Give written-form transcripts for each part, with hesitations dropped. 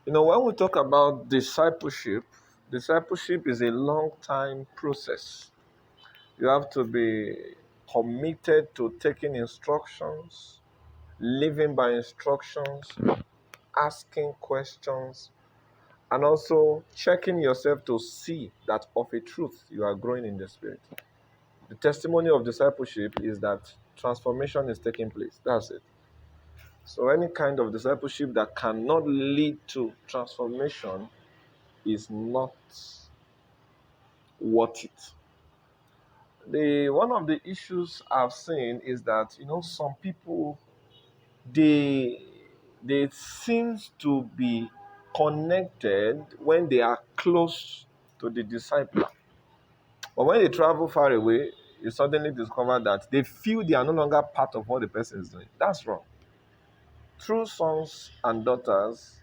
When we talk about discipleship, discipleship is a long time process. You have to be committed to taking instructions, living by instructions, asking questions, and also checking yourself to see that of a truth you are growing in the spirit. The testimony of discipleship is that transformation is taking place. That's it. So, any kind of discipleship that cannot lead to transformation is not worth it. The one of the issues I've seen is that some people they they seem to be connected when they are close to the disciple, but when they travel far away, you suddenly discover that they feel they are no longer part of what the person is doing. That's wrong. True sons and daughters,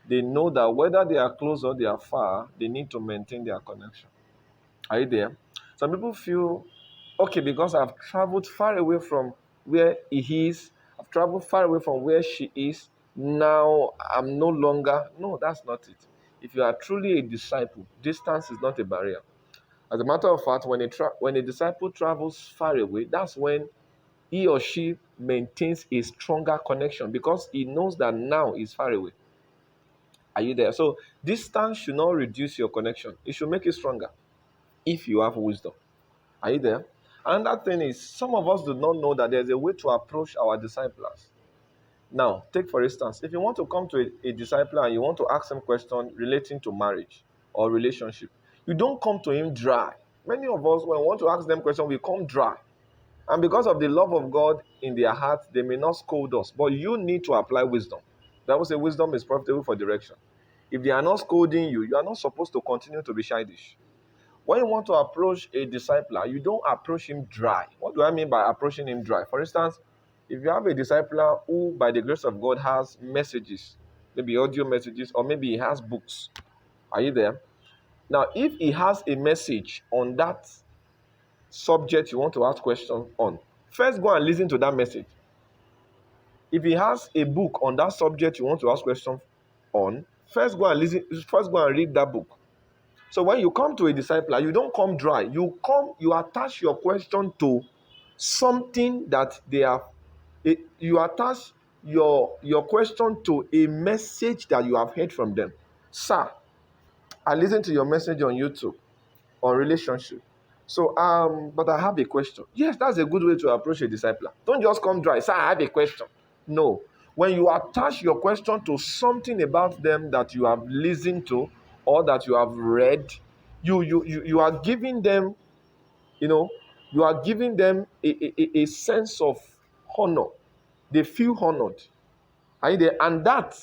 they know that whether they are close or they are far, they need to maintain their connection. Are you there? Some people feel, okay, because I've traveled far away from where he is, I've traveled far away from where she is, now I'm no longer. No, that's not it. If you are truly a disciple, distance is not a barrier. As a matter of fact, when a disciple travels far away, that's when he or she maintains a stronger connection because he knows that now he's far away. Are you there? So distance should not reduce your connection. It should make it stronger if you have wisdom. Are you there? Another thing is, some of us do not know that there's a way to approach our disciples. Now, take for instance, if you want to come to a disciple and you want to ask him questions relating to marriage or relationship, you don't come to him dry. Many of us, when we want to ask them questions, we come dry. And because of the love of God in their heart, they may not scold us. But you need to apply wisdom. That was say wisdom is profitable for direction. If they are not scolding you, you are not supposed to continue to be childish. When you want to approach a discipler, you don't approach him dry. What do I mean by approaching him dry? For instance, if you have a discipler who, by the grace of God, has messages, maybe audio messages, or maybe he has books. Are you there? Now, if he has a message on that subject you want to ask questions on, first go and listen to that message. If he has a book on that subject you want to ask questions on, first go and listen, first go and read that book. So when you come to a discipler, you don't come dry. You attach your question to something that they have. You attach your question to a message that you have heard from them. Sir, I listened to your message on YouTube on relationship. So, but I have a question. Yes, that's a good way to approach a discipler. Don't just come dry. Sir, I have a question. No. When you attach your question to something about them that you have listened to or that you have read, you are giving them, you know, you are giving them a sense of honor. They feel honored. Are you there? And that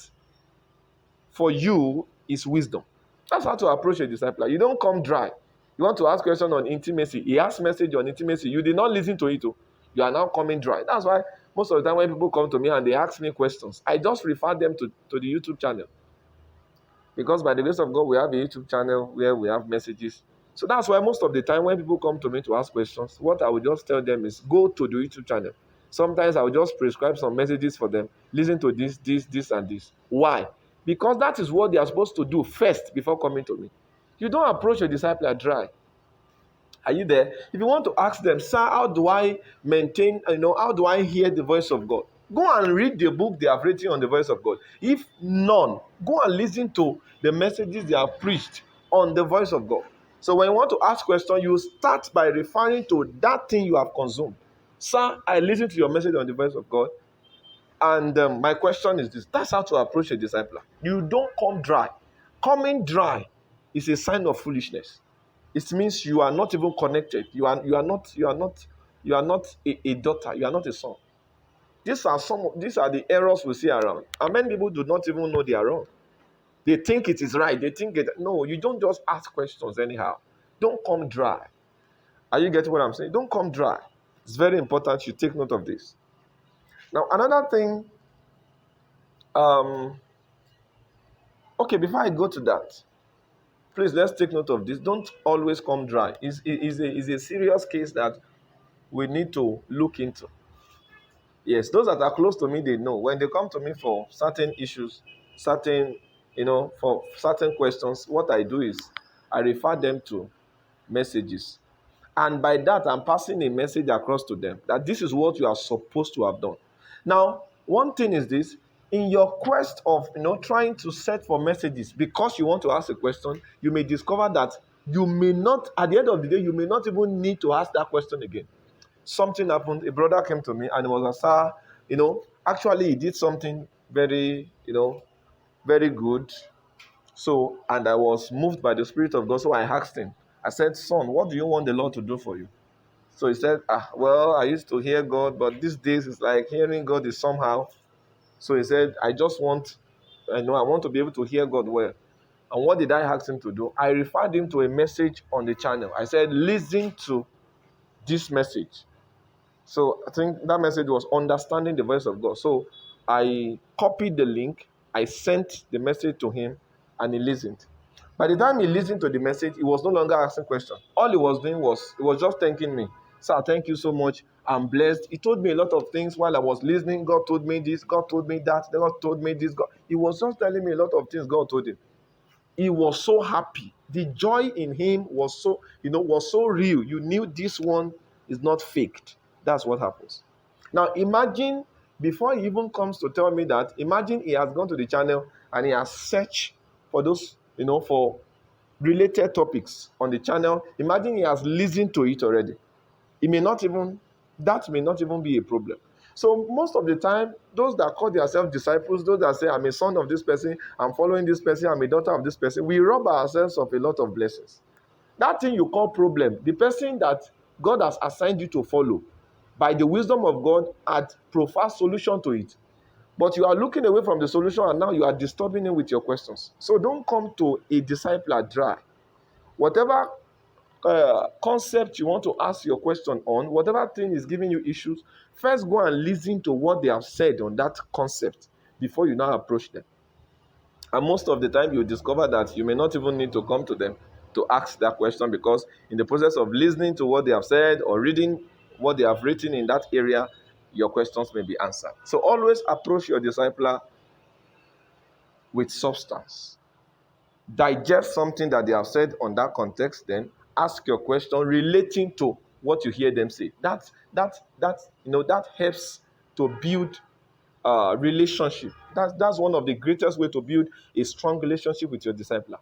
for you is wisdom. That's how to approach a discipler. You don't come dry. You want to ask question on intimacy. He has message on intimacy. You did not listen to it. You are now coming dry. That's why most of the time when people come to me and they ask me questions, I just refer them to the YouTube channel. Because by the grace of God, we have a YouTube channel where we have messages. So that's why most of the time when people come to me to ask questions, what I will just tell them is go to the YouTube channel. Sometimes I will just prescribe some messages for them. Listen to this, and this. Why? Because that is what they are supposed to do first before coming to me. You don't approach a disciple dry. Are you there? If you want to ask them, sir, how do I maintain, how do I hear the voice of God? Go and read the book they have written on the voice of God. If none, go and listen to the messages they have preached on the voice of God. So when you want to ask questions, you start by referring to that thing you have consumed. Sir, I listened to your message on the voice of God. And my question is this. That's how to approach a discipler. You don't come dry. Coming dry is a sign of foolishness. It means you are not even connected. You are not a daughter. You are not a son. These are the errors we see around. And many people do not even know they are wrong. They think it is right. They think it. No, you don't just ask questions anyhow. Don't come dry. Are you getting what I'm saying? Don't come dry. It's very important you take note of this. Now, another thing, okay, before I go to that, please let's take note of this. Don't always come dry. It's a serious case that we need to look into. Yes, those that are close to me, they know. When they come to me for certain issues, certain for certain questions, what I do is I refer them to messages. And by that, I'm passing a message across to them that this is what you are supposed to have done. Now, one thing is this: in your quest of trying to search for messages because you want to ask a question, you may discover that you may not, at the end of the day, you may not even need to ask that question again. Something happened. A brother came to me and he was like, "Sir, actually he did something very, very good." So, and I was moved by the Spirit of God. So I asked him, I said, "Son, what do you want the Lord to do for you?" So he said, "Well, I used to hear God, but these days it's like hearing God is somehow." So he said, I want to be able to hear God well." And what did I ask him to do? I referred him to a message on the channel. I said, "Listen to this message." So I think that message was understanding the voice of God. So I copied the link, I sent the message to him, and he listened. By the time he listened to the message, he was no longer asking questions. All he was doing was, he was just thanking me. "Sir, thank you so much. I'm blessed." He told me a lot of things while I was listening. God told me this, God told me that, God told me this. He was just telling me a lot of things God told him. He was so happy. The joy in him was so real. You knew this one is not faked. That's what happens. Now imagine, before he even comes to tell me that, imagine he has gone to the channel and he has searched for those, for related topics on the channel. Imagine he has listened to it already. It may not even, that may not even be a problem. So most of the time, those that call themselves disciples, those that say, "I'm a son of this person, I'm following this person, I'm a daughter of this person," we rob ourselves of a lot of blessings. That thing you call problem, the person that God has assigned you to follow, by the wisdom of God, had profiled solution to it. But you are looking away from the solution and now you are disturbing him with your questions. So don't come to a discipler dry. Whatever concept you want to ask your question on, whatever thing is giving you issues, first go and listen to what they have said on that concept before you now approach them. And most of the time, you discover that you may not even need to come to them to ask that question, because in the process of listening to what they have said or reading what they have written in that area, your questions may be answered. So always approach your discipler with substance. Digest something that they have said on that context, then ask your question relating to what you hear them say. That helps to build relationship. That's one of the greatest way to build a strong relationship with your discipler.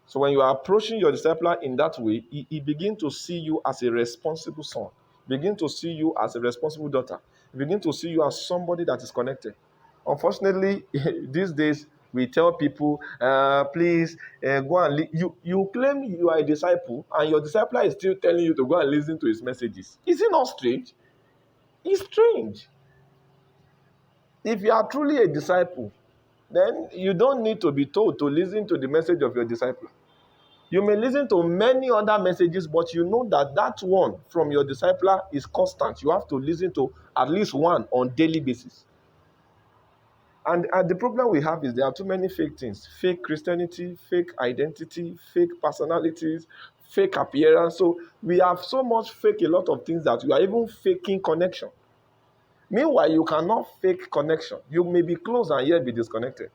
So when you are approaching your discipler in that way, he begin to see you as a responsible son, begin to see you as a responsible daughter, begin to see you as somebody that is connected. Unfortunately, these days we tell people, "Please go and you claim you are a disciple, and your discipler is still telling you to go and listen to his messages." Is it not strange? It's strange. If you are truly a disciple, then you don't need to be told to listen to the message of your disciple. You may listen to many other messages, but you know that that one from your discipler is constant. You have to listen to at least one on daily basis. And the problem we have is there are too many fake things. Fake Christianity, fake identity, fake personalities, fake appearance. So we have so much fake a lot of things that we are even faking connection. Meanwhile, you cannot fake connection. You may be close and yet be disconnected.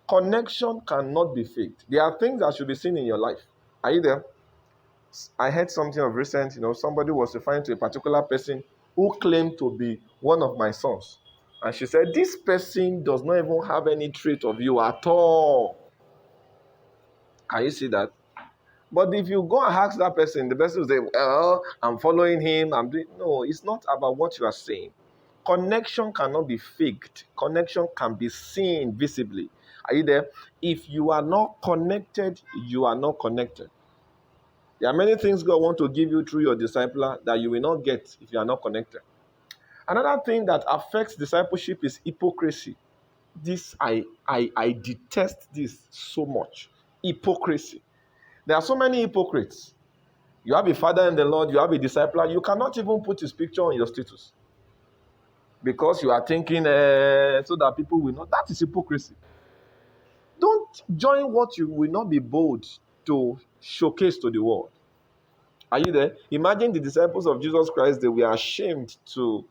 Connection cannot be faked. There are things that should be seen in your life. Are you there? I heard something of recent, somebody was referring to a particular person who claimed to be one of my sons. And she said, "This person does not even have any trait of you at all." Can you see that? But if you go and ask that person, the person will say, "Well, I'm following him. I'm doing." No, it's not about what you are saying. Connection cannot be faked. Connection can be seen visibly. Are you there? If you are not connected, you are not connected. There are many things God wants to give you through your discipler that you will not get if you are not connected. Another thing that affects discipleship is hypocrisy. I detest this so much. Hypocrisy. There are so many hypocrites. You have a father in the Lord, you have a discipler, you cannot even put his picture on your status because you are thinking so that people will know. That is hypocrisy. Don't join what you will not be bold to showcase to the world. Are you there? Imagine the disciples of Jesus Christ, they were ashamed to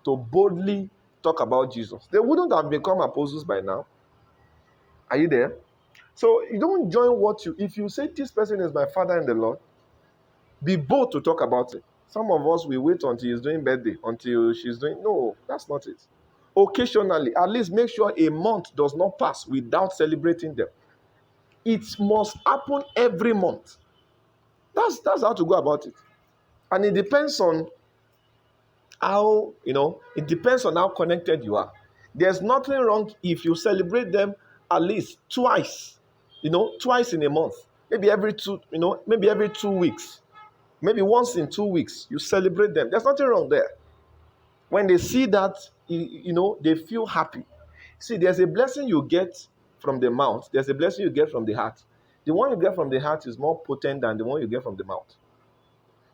boldly talk about Jesus. They wouldn't have become apostles by now. Are you there? So you don't join if you say this person is my father in the Lord, be bold to talk about it. Some of us, we wait until he's doing birthday, until she's doing, no, that's not it. Occasionally, at least make sure a month does not pass without celebrating them. It must happen every month. That's how to go about it. And it depends on it depends on how connected you are. There's nothing wrong if you celebrate them at least twice, twice in a month. Maybe every 2 weeks. Maybe once in 2 weeks, you celebrate them. There's nothing wrong there. When they see that, they feel happy. See, there's a blessing you get from the mouth. There's a blessing you get from the heart. The one you get from the heart is more potent than the one you get from the mouth.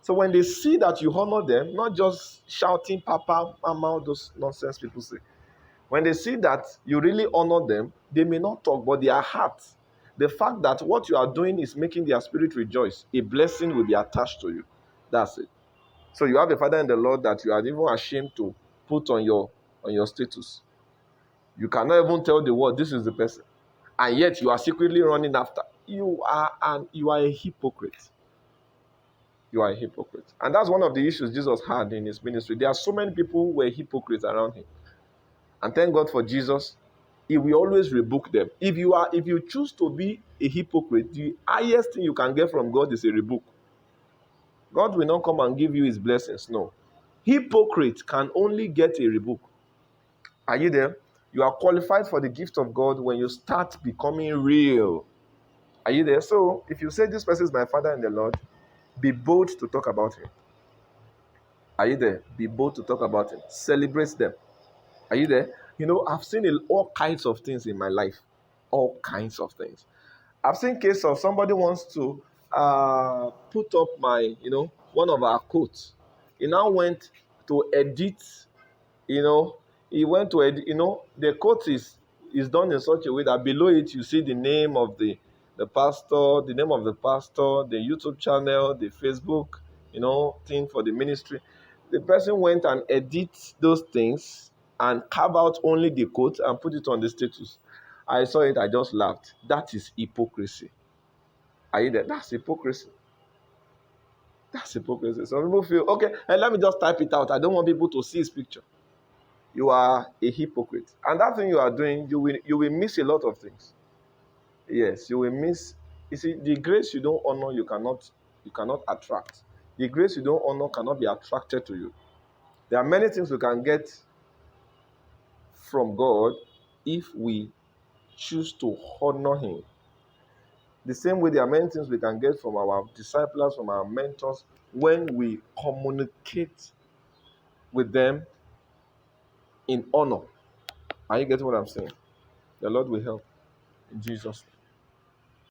So when they see that you honor them, not just shouting, Papa, Mama, all those nonsense people say. When they see that you really honor them, they may not talk, but their heart, the fact that what you are doing is making their spirit rejoice, a blessing will be attached to you. That's it. So you have a father in the Lord that you are even ashamed to put on your status. You cannot even tell the world this is the person, and yet you are secretly running after. You are a hypocrite. You are a hypocrite. And that's one of the issues Jesus had in his ministry. There are so many people who were hypocrites around him. And thank God for Jesus. He will always rebuke them. If you choose to be a hypocrite, the highest thing you can get from God is a rebuke. God will not come and give you his blessings. No. Hypocrite can only get a rebuke. Are you there? You are qualified for the gift of God when you start becoming real. Are you there? So if you say this person is my father in the Lord, be bold to talk about him. Are you there? Be bold to talk about him. Celebrate them. Are you there? I've seen all kinds of things in my life. All kinds of things. I've seen case of somebody wants to put up one of our quotes. He now went to edit, you know, he went to edit, the quote is done in such a way that below it you see the name of the pastor, the name of the pastor, the YouTube channel, the Facebook, thing for the ministry. The person went and edit those things and carve out only the quote and put it on the status. I saw it, I just laughed. That is hypocrisy. Are you there? That's hypocrisy. That's hypocrisy. Some people feel, okay, let me just type it out. I don't want people to see his picture. You are a hypocrite. And that thing you are doing, you will miss a lot of things. Yes, you will miss. You see, the grace you don't honor, you cannot attract. The grace you don't honor cannot be attracted to you. There are many things we can get from God if we choose to honor him. The same way there are many things we can get from our disciples, from our mentors, when we communicate with them in honor. Are you getting what I'm saying? The Lord will help in Jesus' name.